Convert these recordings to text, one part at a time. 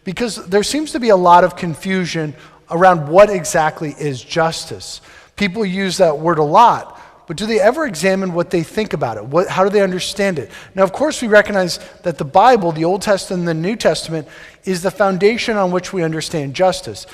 because there seems to be a lot of confusion around what exactly is justice. People use that word a lot, but do they ever examine what they think about it? How do they understand it? Now, of course, we recognize that the Bible, the Old Testament and the New Testament, is the foundation on which we understand justice.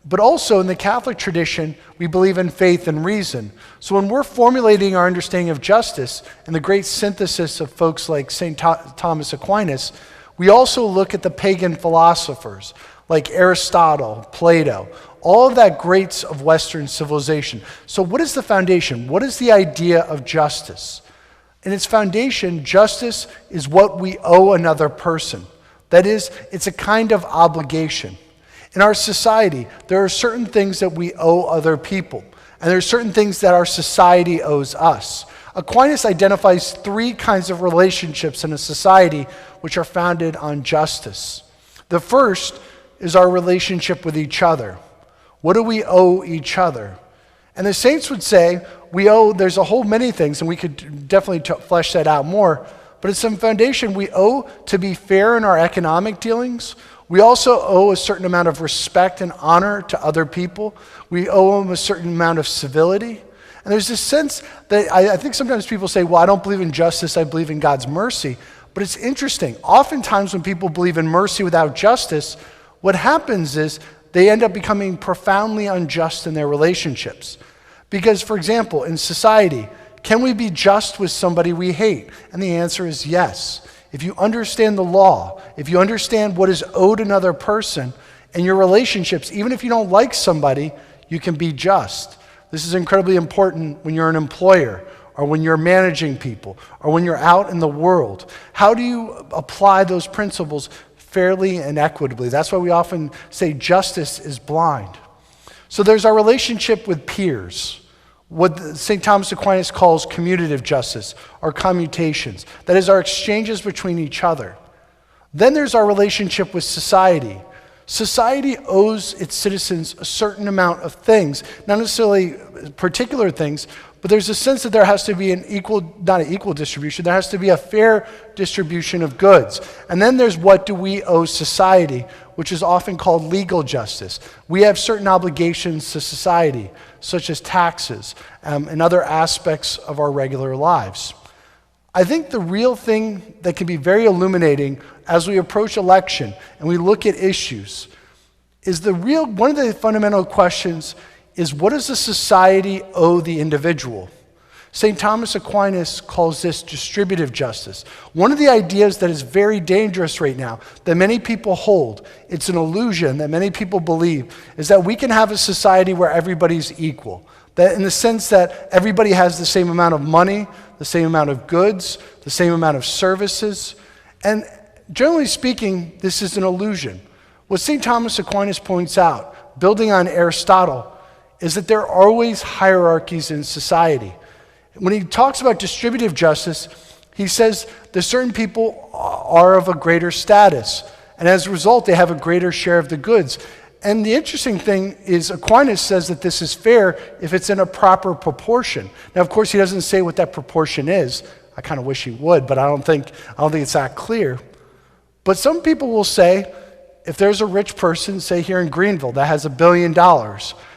But also in the Catholic tradition, we believe in faith and reason. So when we're formulating our understanding of justice and the great synthesis of folks like St. Thomas Aquinas, we also look at the pagan philosophers like Aristotle, Plato, all of that greats of Western civilization. So what is the foundation? What is the idea of justice? In its foundation, justice is what we owe another person. That is, it's a kind of obligation. In our society, there are certain things that we owe other people, and there are certain things that our society owes us. Aquinas identifies three kinds of relationships in a society which are founded on justice. The first is our relationship with each other. What do we owe each other? And the saints would say there's a whole many things, and we could definitely flesh that out more, but it's some foundation we owe to be fair in our economic dealings. We also owe a certain amount of respect and honor to other people. We owe them a certain amount of civility. And there's this sense that I think sometimes people say, well, I don't believe in justice, I believe in God's mercy. But it's interesting. Oftentimes when people believe in mercy without justice, what happens is they end up becoming profoundly unjust in their relationships. Because, for example, in society, can we be just with somebody we hate? And the answer is yes. If you understand the law, if you understand what is owed another person and your relationships, even if you don't like somebody, you can be just. This is incredibly important when you're an employer or when you're managing people or when you're out in the world. How do you apply those principles fairly and equitably? That's why we often say justice is blind. So there's our relationship with peers, what St. Thomas Aquinas calls commutative justice, or commutations. That is our exchanges between each other. Then there's our relationship with society. Society owes its citizens a certain amount of things, not necessarily particular things, but there's a sense that there has to be not an equal distribution, there has to be a fair distribution of goods. And then there's what do we owe society, which is often called legal justice. We have certain obligations to society, such as taxes and other aspects of our regular lives. I think the real thing that can be very illuminating as we approach election and we look at issues is one of the fundamental questions is, what does the society owe the individual? St. Thomas Aquinas calls this distributive justice. One of the ideas that is very dangerous right now, that many people hold, it's an illusion that many people believe, is that we can have a society where everybody's equal. That in the sense that everybody has the same amount of money, the same amount of goods, the same amount of services. And generally speaking, this is an illusion. What St. Thomas Aquinas points out, building on Aristotle, is that there are always hierarchies in society. When he talks about distributive justice, he says that certain people are of a greater status, and as a result, they have a greater share of the goods. And the interesting thing is Aquinas says that this is fair if it's in a proper proportion. Now, of course, he doesn't say what that proportion is. I kind of wish he would, but I don't think it's that clear. But some people will say, if there's a rich person, say here in Greenville, that has $1 billion,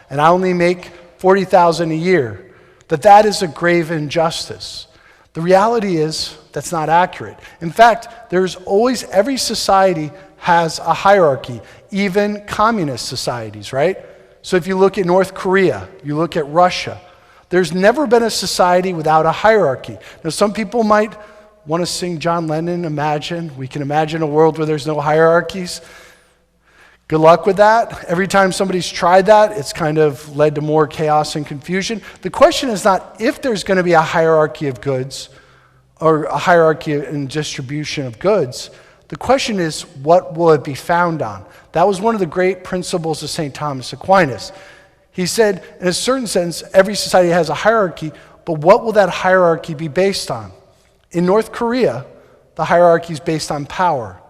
and I only make $40,000 a year, that is a grave injustice. The reality is that's not accurate. In fact, every society has a hierarchy, even communist societies, right? So if you look at North Korea, you look at Russia, there's never been a society without a hierarchy. Now, some people might want to sing John Lennon, Imagine. We can imagine a world where there's no hierarchies. Good luck with that. Every time somebody's tried that, it's kind of led to more chaos and confusion. The question is not if there's going to be a hierarchy of goods or a hierarchy in distribution of goods. The question is, what will it be found on? That was one of the great principles of St. Thomas Aquinas. He said, in a certain sense, every society has a hierarchy, but what will that hierarchy be based on? In North Korea, the hierarchy is based on power,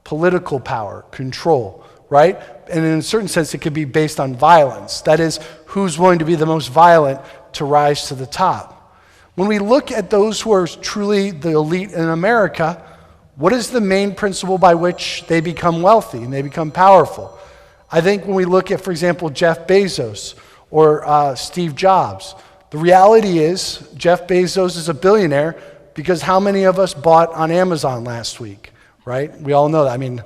political power, control, right? And in a certain sense, it could be based on violence. That is, who's willing to be the most violent to rise to the top. When we look at those who are truly the elite in America, What is the main principle by which they become wealthy and they become powerful? I think when we look at, for example, Jeff Bezos or Steve Jobs, the reality is Jeff Bezos is a billionaire because how many of us bought on Amazon last week, right? We all know that. I mean,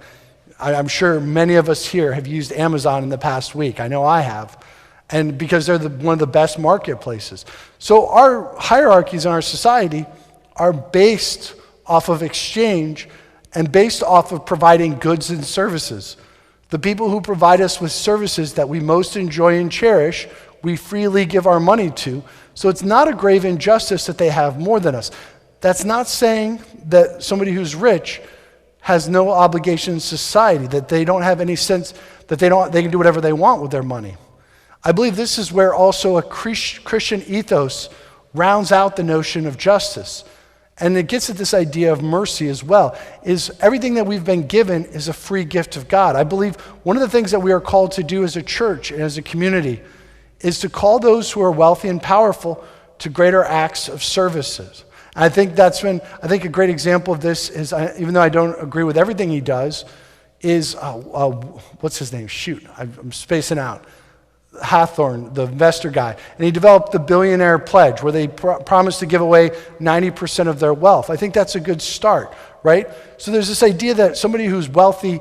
I'm sure many of us here have used Amazon in the past week. I know I have. And because they're one of the best marketplaces. So our hierarchies in our society are based off of exchange and based off of providing goods and services. The people who provide us with services that we most enjoy and cherish, we freely give our money to. So it's not a grave injustice that they have more than us. That's not saying that somebody who's rich has no obligation in society, that they don't have any sense that they can do whatever they want with their money. I believe this is where also a Christian ethos rounds out the notion of justice. And it gets at this idea of mercy as well, is everything that we've been given is a free gift of God. I believe one of the things that we are called to do as a church and as a community is to call those who are wealthy and powerful to greater acts of services. And I think a great example of this is, even though I don't agree with everything he does, is, what's his name? Shoot, I'm spacing out. Hathorne, the investor guy, and he developed the Billionaire Pledge where they promised to give away 90% of their wealth. I think that's a good start, right? So there's this idea that somebody who's wealthy,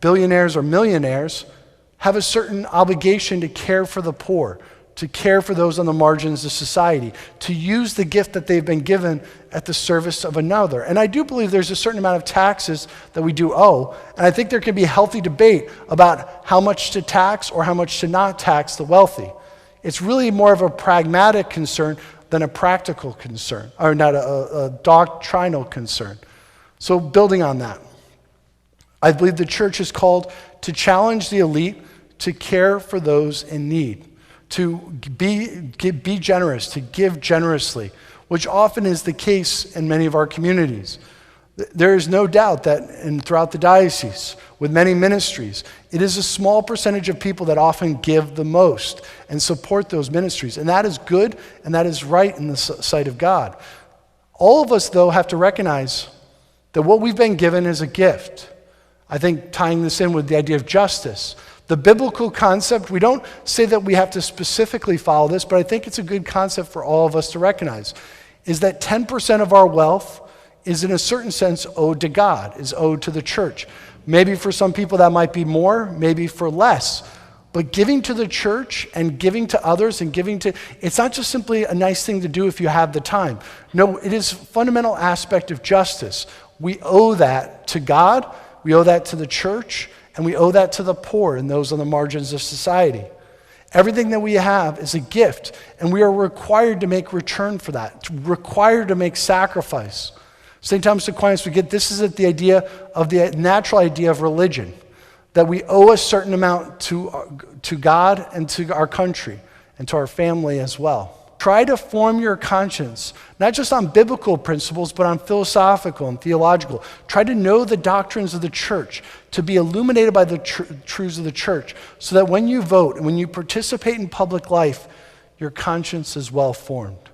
billionaires or millionaires, have a certain obligation to care for the poor, to care for those on the margins of society, to use the gift that they've been given at the service of another. And I do believe there's a certain amount of taxes that we do owe, and I think there can be a healthy debate about how much to tax or how much to not tax the wealthy. It's really more of a pragmatic concern than a practical concern, or not a doctrinal concern. So building on that, I believe the church is called to challenge the elite to care for those in need, to be generous, to give generously, which often is the case in many of our communities. There is no doubt that throughout the diocese, with many ministries, it is a small percentage of people that often give the most and support those ministries. And that is good and that is right in the sight of God. All of us, though, have to recognize that what we've been given is a gift. I think tying this in with the idea of justice, the biblical concept, we don't say that we have to specifically follow this, but I think it's a good concept for all of us to recognize, is that 10% of our wealth is in a certain sense owed to God, is owed to the church. Maybe for some people that might be more, maybe for less. But giving to the church and giving to others and it's not just simply a nice thing to do if you have the time. No, it is a fundamental aspect of justice. We owe that to God, we owe that to the church, and we owe that to the poor and those on the margins of society. Everything that we have is a gift, and we are required to make return for that, required to make sacrifice. St. Thomas Aquinas would get this is the idea of the natural idea of religion, that we owe a certain amount to God and to our country and to our family as well. Try to form your conscience, not just on biblical principles, but on philosophical and theological. Try to know the doctrines of the church, to be illuminated by the truths of the church, so that when you vote and when you participate in public life, your conscience is well formed.